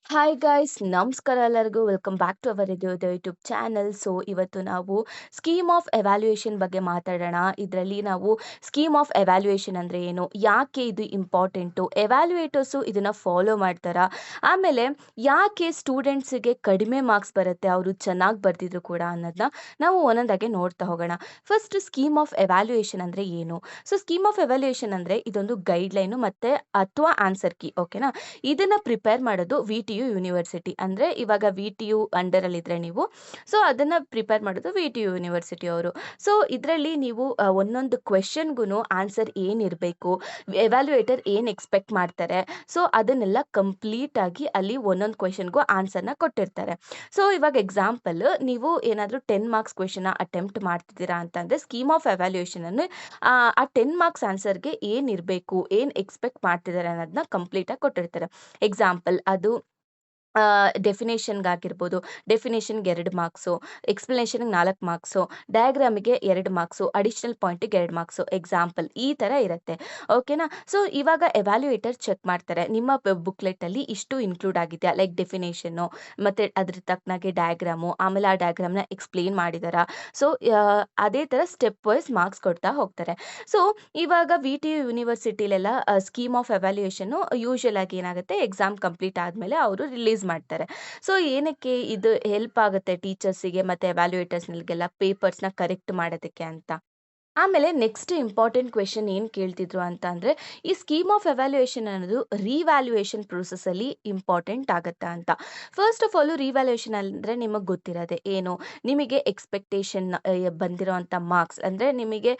Hi guys ನಮಸ್ಕಾರ ಎಲ್ಲರಿಗೂ welcome back to our ಇದು ಯೂಟ್ಯೂಬ್ ಚಾನಲ್. ಸೊ ಇವತ್ತು ನಾವು ಸ್ಕೀಮ್ ಆಫ್ ಎವ್ಯಾಲ್ಯೂಯೇಷನ್ ಬಗ್ಗೆ ಮಾತಾಡೋಣ. ಇದರಲ್ಲಿ ನಾವು ಸ್ಕೀಮ್ ಆಫ್ ಎವ್ಯಾಲ್ಯೂಯೇಷನ್ ಅಂದರೆ ಏನು, ಯಾಕೆ ಇದು ಇಂಪಾರ್ಟೆಂಟು, ಎವ್ಯಾಲ್ಯೂಯೇಟರ್ಸು ಇದನ್ನು ಫಾಲೋ ಮಾಡ್ತಾರಾ, ಆಮೇಲೆ ಯಾಕೆ ಸ್ಟೂಡೆಂಟ್ಸಿಗೆ ಕಡಿಮೆ ಮಾರ್ಕ್ಸ್ ಬರುತ್ತೆ ಅವರು ಚೆನ್ನಾಗಿ ಬರ್ತಿದ್ರು ಕೂಡ ಅನ್ನೋದನ್ನ ನಾವು ಒಂದೊಂದಾಗೆ ನೋಡ್ತಾ ಹೋಗೋಣ. ಫಸ್ಟ್ ಸ್ಕೀಮ್ ಆಫ್ ಎವ್ಯಾಲ್ಯೂಯೇಷನ್ ಅಂದರೆ ಏನು? ಸೊ ಸ್ಕೀಮ್ ಆಫ್ ಎವ್ಯಾಲ್ಯೂಯೇಷನ್ ಅಂದರೆ ಇದೊಂದು ಗೈಡ್ಲೈನು ಮತ್ತು ಅಥವಾ ಆನ್ಸರ್ ಕೀ, ಓಕೆನಾ. ಇದನ್ನ ಪ್ರಿಪೇರ್ ಮಾಡೋದು ವಿ ಟಿ ಯು ಯೂನಿವರ್ಸಿಟಿ. ಅಂದರೆ ಇವಾಗ ವಿ ಟಿ ಯು ಅಂಡರಲ್ಲಿದ್ದರೆ ನೀವು, ಸೊ ಅದನ್ನು ಪ್ರಿಪೇರ್ ಮಾಡೋದು ವಿ ಟಿ ಯು ಯೂನಿವರ್ಸಿಟಿ ಅವರು. ಸೊ ಇದರಲ್ಲಿ ನೀವು ಒಂದೊಂದು ಕ್ವೆಶನ್ಗೂ ಆನ್ಸರ್ ಏನಿರಬೇಕು, ಎವ್ಯಾಲ್ಯೂಯೇಟರ್ ಏನು ಎಕ್ಸ್ಪೆಕ್ಟ್ ಮಾಡ್ತಾರೆ, ಸೊ ಅದನ್ನೆಲ್ಲ ಕಂಪ್ಲೀಟಾಗಿ ಅಲ್ಲಿ ಒಂದೊಂದು ಕ್ವೆಶನ್ಗೂ ಆನ್ಸರ್ನ ಕೊಟ್ಟಿರ್ತಾರೆ. ಸೊ ಇವಾಗ ಎಕ್ಸಾಂಪಲ್, ನೀವು ಏನಾದರೂ 10 ಮಾರ್ಕ್ಸ್ ಕ್ವೆಶನ್ನ ಅಟೆಂಪ್ಟ್ ಮಾಡ್ತಿದ್ದೀರಾ ಅಂತಂದರೆ ಸ್ಕೀಮ್ ಆಫ್ ಎವ್ಯಾಲ್ಯೂಯೇಷನನ್ನು ಆ 10 ಮಾರ್ಕ್ಸ್ ಆನ್ಸರ್ಗೆ ಏನಿರಬೇಕು, ಏನು ಎಕ್ಸ್ಪೆಕ್ಟ್ ಮಾಡ್ತಿದ್ದಾರೆ ಅನ್ನೋದನ್ನ ಕಂಪ್ಲೀಟಾಗಿ ಕೊಟ್ಟಿರ್ತಾರೆ. ಎಕ್ಸಾಂಪಲ್ ಅದು ಡೆಫಿನೇಷನ್ಗಾಗಿರ್ಬೋದು, ಡೆಫಿನೇಷನ್ಗೆ 2 ಮಾರ್ಕ್ಸು, ಎಕ್ಸ್ಪ್ಲನೇಷನ್ಗೆ 4 ಮಾರ್ಕ್ಸು, ಡಯಾಗ್ರಾಮಿಗೆ 2 ಮಾರ್ಕ್ಸು, ಅಡಿಷನಲ್ ಪಾಯಿಂಟಿಗೆ 2 ಮಾರ್ಕ್ಸು, ಎಕ್ಸಾಂಪಲ್ ಈ ಥರ ಇರುತ್ತೆ, ಓಕೆನಾ. ಸೊ ಇವಾಗ ಎವ್ಯಾಲ್ಯೂಯೇಟರ್ ಚೆಕ್ ಮಾಡ್ತಾರೆ ನಿಮ್ಮ ಬುಕ್ಲೆಟಲ್ಲಿ ಇಷ್ಟು ಇನ್ಕ್ಲೂಡ್ ಆಗಿದೆಯಾ, ಲೈಕ್ ಡೆಫಿನೇಷನ್ನು ಮತ್ತು ಅದ್ರ ತಕ್ಕನಾಗೆ ಡಯಾಗ್ರಾಮು, ಆಮೇಲೆ ಆ ಡಯಾಗ್ರಾಮ್ನ ಎಕ್ಸ್ಪ್ಲೇನ್ ಮಾಡಿದಾರಾ. ಸೊ ಅದೇ ಥರ ಸ್ಟೆಪ್ ವೈಸ್ ಮಾರ್ಕ್ಸ್ ಕೊಡ್ತಾ ಹೋಗ್ತಾರೆ. ಸೊ ಇವಾಗ ವಿ ಟಿ ಯು ಯೂನಿವರ್ಸಿಟಿಲೆಲ್ಲ ಸ್ಕೀಮ್ ಆಫ್ ಎವ್ಯಾಲ್ಯೂಯೇಷನ್ನು ಯೂಶುವಲ್ ಆಗಿ ಏನಾಗುತ್ತೆ, ಎಕ್ಸಾಮ್ ಕಂಪ್ಲೀಟ್ ಆದಮೇಲೆ ಅವರು ರಿಲೀಸ್ ಮಾಡ್ತಾರೆ. ಸೊ ಏನಕ್ಕೆ ಇದು ಹೆಲ್ಪ್ ಆಗುತ್ತೆ ಟೀಚರ್ಸಿಗೆ ಮತ್ತು ಎವ್ಯಾಲ್ಯೂಯೇಟರ್ಸ್ಗಳಿಗೆಲ್ಲ ಪೇಪರ್ಸ್ನ ಕರೆಕ್ಟ್ ಮಾಡೋದಕ್ಕೆ ಅಂತ. ಆಮೇಲೆ ನೆಕ್ಸ್ಟ್ ಇಂಪಾರ್ಟೆಂಟ್ ಕ್ವೆಶನ್ ಏನು ಕೇಳ್ತಿದ್ರು ಅಂತ ಅಂದರೆ, ಈ ಸ್ಕೀಮ್ ಆಫ್ ಎವ್ಯಾಲ್ಯೂಯೇಷನ್ ಅನ್ನೋದು ರಿವ್ಯಾಲ್ಯೂಯೇಷನ್ ಪ್ರೊಸೆಸ್ಸಲ್ಲಿ ಇಂಪಾರ್ಟೆಂಟ್ ಆಗುತ್ತಾ ಅಂತ. ಫಸ್ಟ್ ಆಫ್ ಆಲು ರಿವ್ಯಾಲ್ಯೂಯೇಷನ್ ಅಂದರೆ ನಿಮಗೆ ಗೊತ್ತಿರೋದೆ ಏನು, ನಿಮಗೆ ಎಕ್ಸ್ಪೆಕ್ಟೇಷನ್ ಬಂದಿರೋ ಅಂಥ ಮಾರ್ಕ್ಸ್ ಅಂದರೆ ನಿಮಗೆ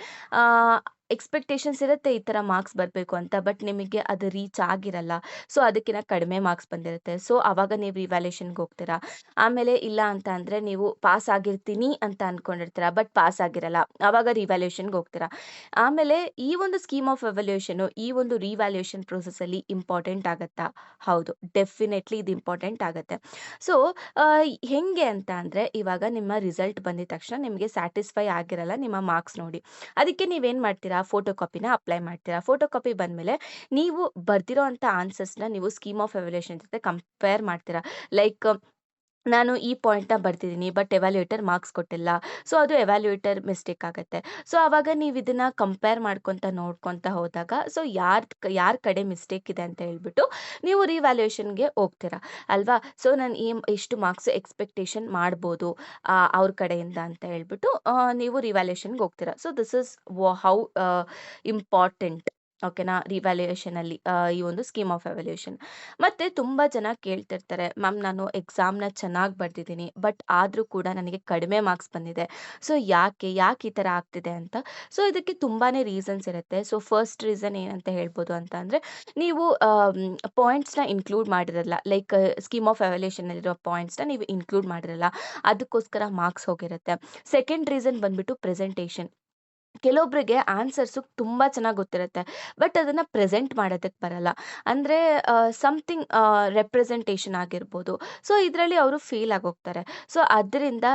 ಎಕ್ಸ್ಪೆಕ್ಟೇಷನ್ಸ್ ಇರುತ್ತೆ ಈ ಥರ ಮಾರ್ಕ್ಸ್ ಬರಬೇಕು ಅಂತ, ಬಟ್ ನಿಮಗೆ ಅದು ರೀಚ್ ಆಗಿರಲ್ಲ. ಸೊ ಅದಕ್ಕಿಂತ ಕಡಿಮೆ ಮಾರ್ಕ್ಸ್ ಬಂದಿರುತ್ತೆ. ಸೊ ಆವಾಗ ನೀವು ರಿವ್ಯಾಲ್ಯೂಯೇಷನ್ಗೆ ಹೋಗ್ತೀರಾ. ಆಮೇಲೆ ಇಲ್ಲ ಅಂತ ಅಂದರೆ ನೀವು ಪಾಸ್ ಆಗಿರ್ತೀನಿ ಅಂತ ಅಂದ್ಕೊಂಡಿರ್ತೀರ, ಬಟ್ ಪಾಸ್ ಆಗಿರಲ್ಲ, ಆವಾಗ ರಿವ್ಯಾಲ್ಯೂಯೇಷನ್ಗೆ ಹೋಗ್ತೀರಾ. ಆಮೇಲೆ ಈ ಒಂದು ಸ್ಕೀಮ್ ಆಫ್ ಎವ್ಯಾಲ್ಯೂಯೇಷನು ಈ ಒಂದು ರಿವ್ಯಾಲ್ಯೂಯೇಷನ್ ಪ್ರೊಸೆಸ್ಸಲ್ಲಿ ಇಂಪಾರ್ಟೆಂಟ್ ಆಗುತ್ತಾ? ಹೌದು, ಡೆಫಿನೆಟ್ಲಿ ಇದು ಇಂಪಾರ್ಟೆಂಟ್ ಆಗುತ್ತೆ. ಸೊ ಹೆಂಗೆ ಅಂತ ಅಂದರೆ, ಇವಾಗ ನಿಮ್ಮ ರಿಸಲ್ಟ್ ಬಂದಿದ ತಕ್ಷಣ ನಿಮಗೆ ಸ್ಯಾಟಿಸ್ಫೈ ಆಗಿರಲ್ಲ ನಿಮ್ಮ ಮಾರ್ಕ್ಸ್ ನೋಡಿ. ಅದಕ್ಕೆ ನೀವೇನು ಮಾಡ್ತೀರಾ, ಫೋಟೋ ಕಾಪಿನ ಅಪ್ಲೈ ಮಾಡ್ತೀರಾ. ಫೋಟೋ ಕಾಪಿ ಬಂದಮೇಲೆ ನೀವು ಬರ್ದಿರೋ ಅಂಥ ಆನ್ಸರ್ಸ್ನ ನೀವು ಸ್ಕೀಮ್ ಆಫ್ ಎವ್ಯಾಲ್ಯೂಯೇಷನ್ ಜೊತೆ ಕಂಪೇರ್ ಮಾಡ್ತೀರಾ. ಲೈಕ್ ನಾನು ಈ ಪಾಯಿಂಟ್‌ನ ಬರ್ತಿದ್ದೀನಿ, ಬಟ್ ಎವ್ಯಾಲ್ಯೂಯೇಟರ್ ಮಾರ್ಕ್ಸ್ ಕೊಟ್ಟಿಲ್ಲ. ಸೊ ಅದು ಎವ್ಯಾಲ್ಯೂಯೇಟರ್ ಮಿಸ್ಟೇಕ್ ಆಗುತ್ತೆ. ಸೊ ಆವಾಗ ನೀವು ಇದನ್ನ ಕಂಪೇರ್ ಮಾಡ್ಕೊಂತ ನೋಡ್ಕೊಂತ ಹೋದಾಗ, ಸೊ ಯಾರ ಕಡೆ ಮಿಸ್ಟೇಕ್ ಇದೆ ಅಂತ ಹೇಳ್ಬಿಟ್ಟು ನೀವು ರಿವ್ಯಾಲ್ಯೂಯೇಷನ್‌ಗೆ ಹೋಗ್ತೀರಾ ಅಲ್ವಾ? ಸೊ ನಾನು ಇಷ್ಟು ಮಾರ್ಕ್ಸ್ ಎಕ್ಸ್ಪೆಕ್ಟೇಷನ್ ಮಾಡ್ಬೋದು ಅವ್ರ ಕಡೆಯಿಂದ ಅಂತ ಹೇಳ್ಬಿಟ್ಟು ನೀವು ರಿವ್ಯಾಲ್ಯೂಯೇಷನ್‌ಗೆ ಹೋಗ್ತೀರಾ. So this is how important, ಓಕೆನಾ, ರಿವ್ಯಾಲ್ಯೂಯೇಷನಲ್ಲಿ ಈ ಒಂದು ಸ್ಕೀಮ್ ಆಫ್ ಎವ್ಯಾಲ್ಯೂಯೇಷನ್. ಮತ್ತು ತುಂಬ ಜನ ಕೇಳ್ತಿರ್ತಾರೆ, ಮ್ಯಾಮ್ ನಾನು ಎಕ್ಸಾಮ್ನ ಚೆನ್ನಾಗಿ ಬರ್ದಿದ್ದೀನಿ, ಬಟ್ ಆದರೂ ಕೂಡ ನನಗೆ ಕಡಿಮೆ ಮಾರ್ಕ್ಸ್ ಬಂದಿದೆ. ಸೊ ಯಾಕೆ ಈ ಥರ ಆಗ್ತಿದೆ ಅಂತ. ಸೊ ಇದಕ್ಕೆ ತುಂಬಾ ರೀಸನ್ಸ್ ಇರುತ್ತೆ. ಸೊ ಫಸ್ಟ್ ರೀಸನ್ ಏನಂತ ಹೇಳ್ಬೋದು ಅಂತ ಅಂದರೆ, ನೀವು ಪಾಯಿಂಟ್ಸ್‌ನ ಇನ್ಕ್ಲೂಡ್ ಮಾಡಿರಲ್ಲ, ಲೈಕ್ ಸ್ಕೀಮ್ ಆಫ್ ಎವ್ಯಾಲ್ಯೂಯೇಷನಲ್ಲಿರೋ ಪಾಯಿಂಟ್ಸ್‌ನ ನೀವು ಇನ್ಕ್ಲೂಡ್ ಮಾಡಿರಲ್ಲ, ಅದಕ್ಕೋಸ್ಕರ ಮಾರ್ಕ್ಸ್ ಹೋಗಿರುತ್ತೆ. ಸೆಕೆಂಡ್ ರೀಸನ್ ಬಂದ್ಬಿಟ್ಟು ಪ್ರೆಸೆಂಟೇಷನ್. ಕೆಲವೊಬ್ಬರಿಗೆ ಆನ್ಸರ್ಸು ತುಂಬ ಚೆನ್ನಾಗಿ ಗೊತ್ತಿರುತ್ತೆ, ಬಟ್ ಅದನ್ನು ಪ್ರೆಸೆಂಟ್ ಮಾಡೋದಕ್ಕೆ ಬರಲ್ಲ. ಅಂದರೆ ಸಮಥಿಂಗ್ ರೆಪ್ರೆಸೆಂಟೇಷನ್ ಆಗಿರ್ಬೋದು. ಸೊ ಇದರಲ್ಲಿ ಅವರು ಫೇಲ್ ಆಗೋಗ್ತಾರೆ. ಸೊ ಅದರಿಂದ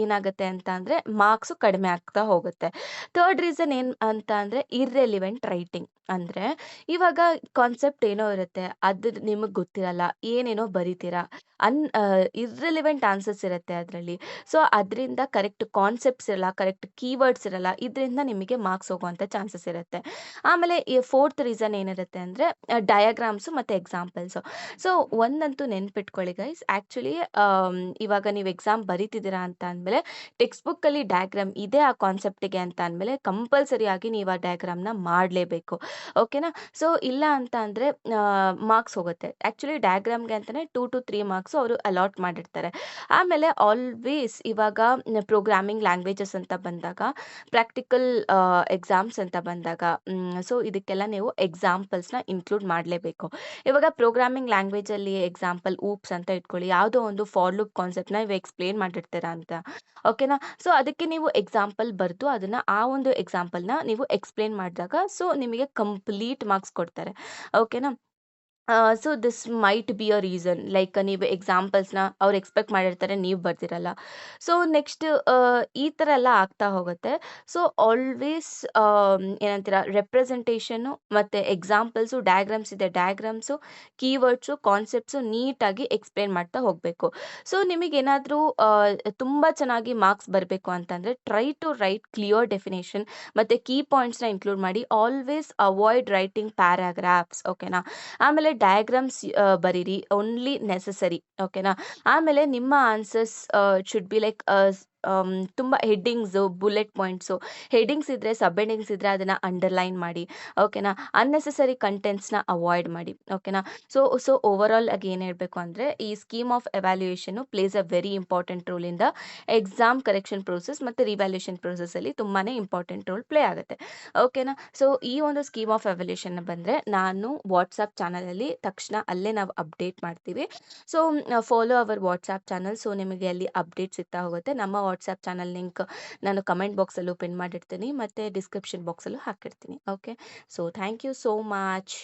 ಏನಾಗುತ್ತೆ ಅಂತ ಅಂದರೆ ಮಾರ್ಕ್ಸು ಕಡಿಮೆ ಆಗ್ತಾ ಹೋಗುತ್ತೆ. ಥರ್ಡ್ ರೀಸನ್ ಏನು ಅಂತ ಅಂದರೆ ಇರ್ರೆಲಿವೆಂಟ್ ರೈಟಿಂಗ್. ಅಂದರೆ ಇವಾಗ ಕಾನ್ಸೆಪ್ಟ್ ಏನೋ ಇರುತ್ತೆ, ಅದು ನಿಮಗೆ ಗೊತ್ತಿರಲ್ಲ, ಏನೇನೋ ಬರಿತೀರಾ, ಇರ್ರೆಲಿವೆಂಟ್ ಆನ್ಸರ್ಸ್ ಇರುತ್ತೆ ಅದರಲ್ಲಿ. ಸೊ ಅದರಿಂದ ಕರೆಕ್ಟ್ ಕಾನ್ಸೆಪ್ಟ್ಸ್ ಇರಲ್ಲ, ಕರೆಕ್ಟ್ ಕೀವರ್ಡ್ಸ್ ಇರಲ್ಲ, ಇದರಿಂದ ನಿಮಗೆ ಮಾರ್ಕ್ಸ್ ಹೋಗುವಂಥ ಚಾನ್ಸಸ್ ಇರುತ್ತೆ. ಆಮೇಲೆ ಈ ಫೋರ್ತ್ ರೀಸನ್ ಏನಿರುತ್ತೆ ಅಂದರೆ ಡಯಾಗ್ರಾಮ್ಸು ಮತ್ತು ಎಕ್ಸಾಂಪಲ್ಸು. ಸೊ ಒಂದಂತೂ ನೆನ್ಪಿಟ್ಕೊಳ್ಳಿ ಗೈಸ್, ಆ್ಯಕ್ಚುಲಿ ಇವಾಗ ನೀವು ಎಕ್ಸಾಮ್ ಬರೀತಿದ್ದೀರಾ ಅಂತ ಅಂದಮೇಲೆ ಟೆಕ್ಸ್ಟ್ ಬುಕ್ಕಲ್ಲಿ ಡಯಾಗ್ರಾಮ್ ಇದೆ ಆ ಕಾನ್ಸೆಪ್ಟಿಗೆ ಅಂತ ಅಂದಮೇಲೆ ಕಂಪಲ್ಸರಿಯಾಗಿ ನೀವು ಆ ಡಯಾಗ್ರಾಮ್ನ ಮಾಡಲೇಬೇಕು, ಓಕೆನಾ. ಸೊ ಇಲ್ಲ ಅಂತ ಅಂದರೆ ಮಾರ್ಕ್ಸ್ ಹೋಗುತ್ತೆ. ಆ್ಯಕ್ಚುಲಿ ಡಯಾಗ್ರಾಮ್ಗೆ ಅಂತಲೇ 2 to 3 ಮಾರ್ಕ್ಸು ಅವರು ಅಲಾಟ್ ಮಾಡಿರ್ತಾರೆ. ಆಮೇಲೆ ಆಲ್ವೇಸ್ ಇವಾಗ ಪ್ರೋಗ್ರಾಮಿಂಗ್ ಲ್ಯಾಂಗ್ವೇಜಸ್ ಅಂತ ಬಂದಾಗ, ಪ್ರಾಕ್ಟಿಕಲ್ ಎಕ್ಸಾಮ್ಸ್ ಅಂತ ಬಂದಾಗ, ಸೊ ಇದಕ್ಕೆಲ್ಲ ನೀವು ಎಕ್ಸಾಂಪಲ್ಸ್‌ನ ಇನ್ಕ್ಲೂಡ್ ಮಾಡಲೇಬೇಕು. ಇವಾಗ ಪ್ರೋಗ್ರಾಮಿಂಗ್ ಲ್ಯಾಂಗ್ವೇಜಲ್ಲಿ ಎಕ್ಸಾಂಪಲ್ ಊಪ್ಸ್ ಅಂತ ಇಟ್ಕೊಳ್ಳಿ, ಯಾವುದೋ ಒಂದು ಫಾರ್ ಲೂಪ್ ಕಾನ್ಸೆಪ್ಟ್‌ನ ನೀವು ಎಕ್ಸ್‌ಪ್ಲೇನ್ ಮಾಡಿರ್ತೀರಾ ಅಂತ, ಓಕೆನಾ. ಸೊ ಅದಕ್ಕೆ ನೀವು ಎಕ್ಸಾಂಪಲ್ ಬರೆದು ಅದನ್ನು ಆ ಒಂದು ಎಕ್ಸಾಂಪಲ್‌ನ ನೀವು ಎಕ್ಸ್‌ಪ್ಲೇನ್ ಮಾಡಿದಾಗ ಸೊ ನಿಮಗೆ ಕಂಪ್ಲೀಟ್ ಮಾರ್ಕ್ಸ್ ಕೊಡ್ತಾರೆ, ಓಕೆನಾ. So this might be a reason like ನೀವು ಎಕ್ಸಾಂಪಲ್ಸ್ನ ಅವ್ರು ಎಕ್ಸ್ಪೆಕ್ಟ್ ಮಾಡಿರ್ತಾರೆ, ನೀವು ಬರ್ದಿರಲ್ಲ. ಸೊ ನೆಕ್ಸ್ಟ್ ಈ ಥರ ಎಲ್ಲ ಆಗ್ತಾ ಹೋಗುತ್ತೆ. ಸೊ ಆಲ್ವೇಸ್ ಏನಂತೀರ, ರೆಪ್ರೆಸೆಂಟೇಷನ್ನು ಮತ್ತು ಎಕ್ಸಾಂಪಲ್ಸು, ಡಯಾಗ್ರಾಮ್ಸ್ ಇದೆ, ಡಯಾಗ್ರಾಮ್ಸು, ಕೀವರ್ಡ್ಸು, ಕಾನ್ಸೆಪ್ಟ್ಸು ನೀಟಾಗಿ ಎಕ್ಸ್ಪ್ಲೇನ್ ಮಾಡ್ತಾ ಹೋಗಬೇಕು. ಸೊ ನಿಮಗೇನಾದರೂ ತುಂಬ ಚೆನ್ನಾಗಿ ಮಾರ್ಕ್ಸ್ ಬರಬೇಕು ಅಂತಂದರೆ try to write clear definition ಮತ್ತು ಕೀ ಪಾಯಿಂಟ್ಸ್ನ ಇನ್ಕ್ಲೂಡ್ ಮಾಡಿ. ಆಲ್ವೇಸ್ ಅವಾಯ್ಡ್ ರೈಟಿಂಗ್ ಪ್ಯಾರಾಗ್ರಾಫ್ಸ್, ಓಕೆನಾ. ಆಮೇಲೆ ಡಯಾಗ್ರಾಮ್ಸ್ ಬರೀರಿ, ಓನ್ಲಿ ನೆಸೆಸರಿ, ಓಕೆನಾ. ಆಮೇಲೆ ನಿಮ್ಮ ಆನ್ಸರ್ಸ್ ಶುಡ್ ಬಿ ಲೈಕ್ ತುಂಬ ಹೆಡ್ಡಿಂಗ್ಸು, ಬುಲೆಟ್ ಪಾಯಿಂಟ್ಸು, ಹೆಡ್ಡಿಂಗ್ಸ್ ಇದ್ದರೆ, ಸಬ್ ಹೆಡ್ಡಿಂಗ್ಸ್ ಇದ್ದರೆ ಅದನ್ನು ಅಂಡರ್ಲೈನ್ ಮಾಡಿ, ಓಕೆನಾ. ಅನ್ನೆಸೆಸರಿ ಕಂಟೆಂಟ್ಸ್ನ ಅವಾಯ್ಡ್ ಮಾಡಿ, ಓಕೆನಾ. ಸೊ ಓವರಾಲ್ ಆಗಿ ಏನು ಹೇಳಬೇಕು ಅಂದರೆ, ಈ scheme of evaluation plays a very important role in the exam correction process ಮತ್ತು ರಿವ್ಯಾಲ್ಯೂಯೇಷನ್ ಪ್ರೋಸೆಸ್ಸಲ್ಲಿ ತುಂಬಾ ಇಂಪಾರ್ಟೆಂಟ್ ರೋಲ್ ಪ್ಲೇ ಆಗುತ್ತೆ, ಓಕೆನಾ. ಸೊ ಈ ಒಂದು ಸ್ಕೀಮ್ ಆಫ್ ಎವ್ಯಾಲ್ಯೂಯೇಷನ್ ಬಂದರೆ ನಾನು ವಾಟ್ಸಪ್ ಚಾನಲಲ್ಲಿ ತಕ್ಷಣ ಅಲ್ಲೇ ನಾವು ಅಪ್ಡೇಟ್ ಮಾಡ್ತೀವಿ. So follow our WhatsApp channel. So ನಿಮಗೆ ಅಲ್ಲಿ ಅಪ್ಡೇಟ್ ಸಿಗ್ತಾ ಹೋಗುತ್ತೆ. ನಮ್ಮ ವಾಟ್ಸಪ್ ಚಾನಲ್ ಲಿಂಕ್ ನಾನು ಕಮೆಂಟ್ ಬಾಕ್ಸಲ್ಲೂ ಪಿನ್ ಮಾಡಿರ್ತೀನಿ ಮತ್ತು ಡಿಸ್ಕ್ರಿಪ್ಷನ್ ಬಾಕ್ಸಲ್ಲೂ ಹಾಕಿರ್ತೀನಿ. Okay. So thank you so much.